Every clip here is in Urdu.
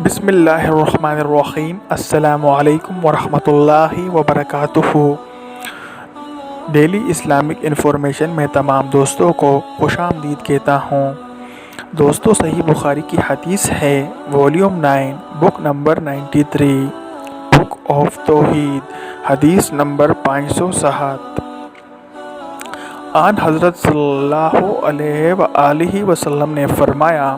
بسم اللہ الرحمن الرحیم۔ السلام علیکم ورحمۃ اللہ وبرکاتہ۔ ڈیلی اسلامک انفارمیشن میں تمام دوستوں کو خوش آمدید کہتا ہوں۔ دوستو، صحیح بخاری کی حدیث ہے، volume 9، book number 93، book of توحید، حدیث نمبر 507۔ آن حضرت صلی اللہ علیہ وآلہ وسلم نے فرمایا،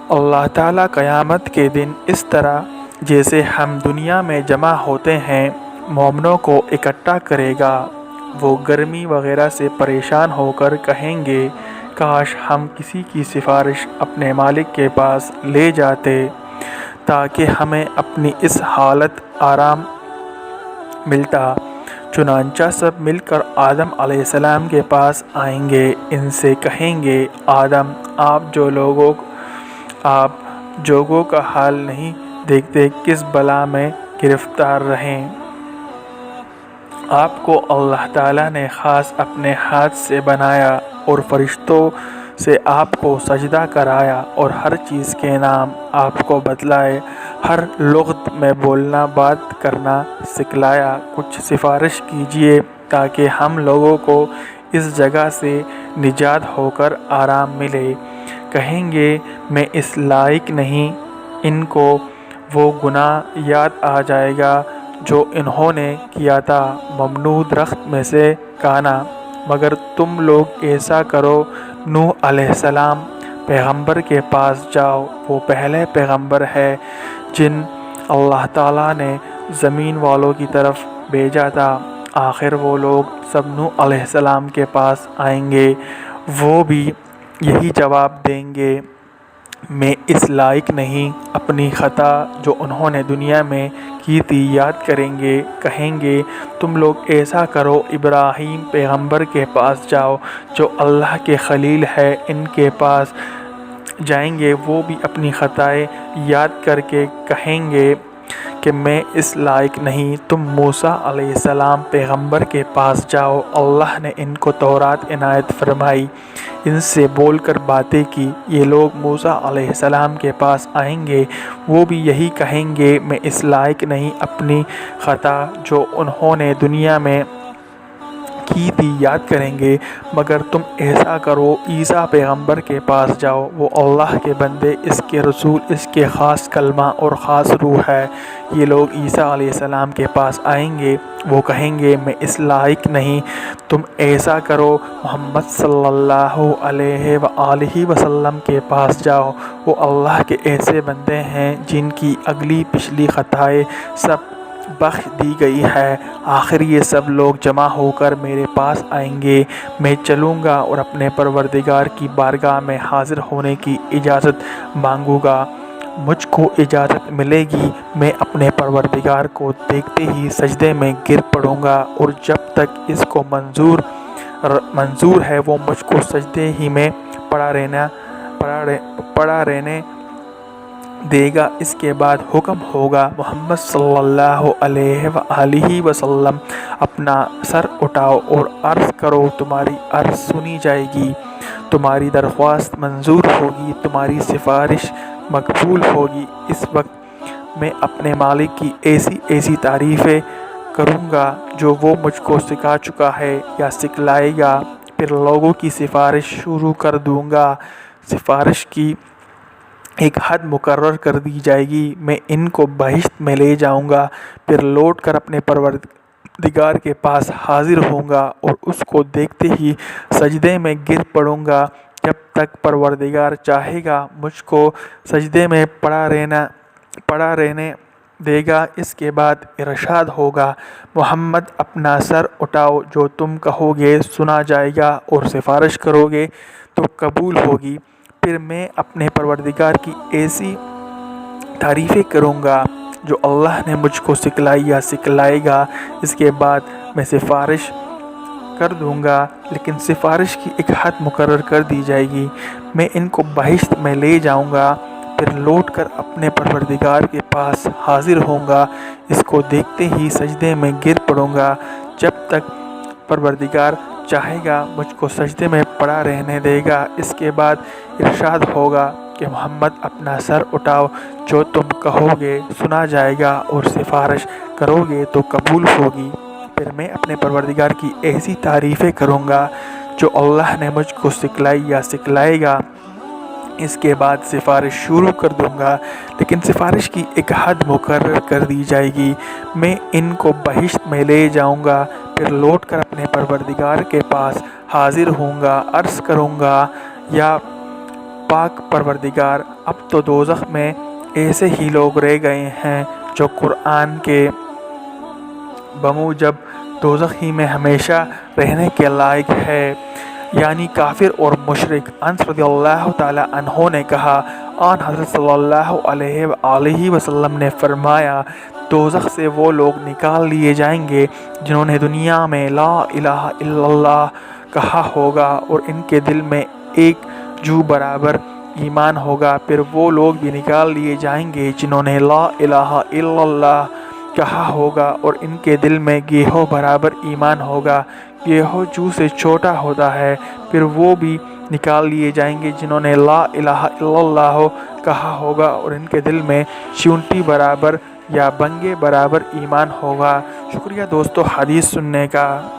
اللہ تعالیٰ قیامت کے دن اس طرح جیسے ہم دنیا میں جمع ہوتے ہیں مومنوں کو اکٹھا کرے گا۔ وہ گرمی وغیرہ سے پریشان ہو کر کہیں گے، کاش ہم کسی کی سفارش اپنے مالک کے پاس لے جاتے تاکہ ہمیں اپنی اس حالت آرام ملتا۔ چنانچہ سب مل کر آدم علیہ السلام کے پاس آئیں گے، ان سے کہیں گے، آدم، آپ جوگوں کا حال نہیں دیکھتے کس بلا میں گرفتار رہے۔ آپ کو اللہ تعالیٰ نے خاص اپنے ہاتھ سے بنایا اور فرشتوں سے آپ کو سجدہ کرایا اور ہر چیز کے نام آپ کو بتلائے، ہر لغت میں بولنا بات کرنا سکھلایا۔ کچھ سفارش کیجیے تاکہ ہم لوگوں کو اس جگہ سے نجات ہو کر آرام ملے۔ کہیں گے، میں اس لائق نہیں۔ ان کو وہ گناہ یاد آ جائے گا جو انہوں نے کیا تھا، ممنوع درخت میں سے کھانا۔ مگر تم لوگ ایسا کرو، نوح علیہ السلام پیغمبر کے پاس جاؤ، وہ پہلے پیغمبر ہے جن اللہ تعالیٰ نے زمین والوں کی طرف بھیجا تھا۔ آخر وہ لوگ سب نوح علیہ السلام کے پاس آئیں گے، وہ بھی یہی جواب دیں گے، میں اس لائق نہیں۔ اپنی خطا جو انہوں نے دنیا میں کی تھی یاد کریں گے، کہیں گے، تم لوگ ایسا کرو، ابراہیم پیغمبر کے پاس جاؤ جو اللہ کے خلیل ہے، ان کے پاس جائیں گے، وہ بھی اپنی خطائیں یاد کر کے کہیں گے کہ میں اس لائق نہیں۔ تم موسیٰ علیہ السلام پیغمبر کے پاس جاؤ، اللہ نے ان کو تورات عنایت فرمائی، ان سے بول کر باتیں کی۔ یہ لوگ موسیٰ علیہ السلام کے پاس آئیں گے، وہ بھی یہی کہیں گے، میں اس لائق نہیں۔ اپنی خطا جو انہوں نے دنیا میں کی تھی یاد کریں گے، مگر تم ایسا کرو، عیسیٰ پیغمبر کے پاس جاؤ، وہ اللہ کے بندے، اس کے رسول، اس کے خاص کلمہ اور خاص روح ہے۔ یہ لوگ عیسیٰ علیہ السلام کے پاس آئیں گے، وہ کہیں گے، میں اس لائق نہیں۔ تم ایسا کرو، محمد صلی اللہ علیہ وآلہ وسلم کے پاس جاؤ، وہ اللہ کے ایسے بندے ہیں جن کی اگلی پچھلی خطائیں سب بخش دی گئی ہے۔ آخر یہ سب لوگ جمع ہو کر میرے پاس آئیں گے، میں چلوں گا اور اپنے پروردگار کی بارگاہ میں حاضر ہونے کی اجازت مانگوں گا۔ مجھ کو اجازت ملے گی، میں اپنے پروردگار کو دیکھتے ہی سجدے میں گر پڑوں گا، اور جب تک اس کو منظور ہے وہ مجھ کو سجدے ہی میں پڑا رہنے دے گا۔ اس کے بعد حکم ہوگا، محمد صلی اللہ علیہ وآلہ وسلم، اپنا سر اٹھاؤ اور عرض کرو، تمہاری عرض سنی جائے گی، تمہاری درخواست منظور ہوگی، تمہاری سفارش مقبول ہوگی۔ اس وقت میں اپنے مالک کی ایسی تعریفیں کروں گا جو وہ مجھ کو سکھا چکا ہے یا سکھلائے گا، پھر لوگوں کی سفارش شروع کر دوں گا۔ سفارش کی ایک حد مقرر کر دی جائے گی، میں ان کو بہشت میں لے جاؤں گا، پھر لوٹ کر اپنے پروردگار کے پاس حاضر ہوں گا اور اس کو دیکھتے ہی سجدے میں گر پڑوں گا۔ جب تک پروردگار چاہے گا مجھ کو سجدے میں پڑا رہنے دے گا۔ اس کے بعد ارشاد ہوگا، محمد اپنا سر اٹھاؤ، جو تم کہو گے سنا جائے گا اور سفارش کرو گے تو قبول ہوگی۔ پھر میں اپنے پروردگار کی ایسی تعریفیں کروں گا جو اللہ نے مجھ کو سکھلائی یا سکھلائے گا۔ اس کے بعد میں سفارش کر دوں گا، لیکن سفارش کی ایک حد مقرر کر دی جائے گی، میں ان کو بہشت میں لے جاؤں گا، پھر لوٹ کر اپنے پروردگار کے پاس حاضر ہوں گا، اس کو دیکھتے ہی سجدے میں گر پڑوں گا۔ جب تک پروردگار چاہے گا مجھ کو سجدے میں پڑا رہنے دے گا۔ اس کے بعد ارشاد ہوگا، کہ محمد اپنا سر اٹھاؤ، جو تم کہو گے سنا جائے گا اور سفارش کرو گے تو قبول ہوگی۔ پھر میں اپنے پروردگار کی ایسی تعریفیں کروں گا جو اللہ نے مجھ کو سکھلائی یا سکھلائے گا۔ اس کے بعد سفارش شروع کر دوں گا، لیکن سفارش کی ایک حد مقرر کر دی جائے گی۔ میں ان کو بہشت میں لے جاؤں گا، پھر لوٹ کر اپنے پروردگار کے پاس حاضر ہوں گا، عرض کروں گا یا پاک پروردگار، اب تو دوزخ میں ایسے ہی لوگ رہ گئے ہیں جو قرآن کے بموجب دوزخ ہی میں ہمیشہ رہنے کے لائق ہے، یعنی کافر اور مشرک۔ انس رضی اللہ تعالیٰ عنہ نے کہا، آن حضرت صلی اللہ علیہ وآلہ وسلم نے فرمایا، دوزخ سے وہ لوگ نکال لیے جائیں گے جنہوں نے دنیا میں لا الہ الا اللہ کہا ہوگا اور ان کے دل میں ایک جو برابر ایمان ہوگا۔ پھر وہ لوگ بھی نکال لیے جائیں گے جنہوں نے لا الہ الا اللہ کہا ہوگا اور ان کے دل میں گیہوں برابر ایمان ہوگا۔ گیہوں جو سے چھوٹا ہوتا ہے۔ پھر وہ بھی نکال لیے جائیں گے جنہوں نے لا الہ الا اللہ کہا ہوگا اور ان کے دل میں چیونٹی برابر یا بنگے برابر ایمان ہوگا۔ شکریہ دوستو حدیث سننے کا۔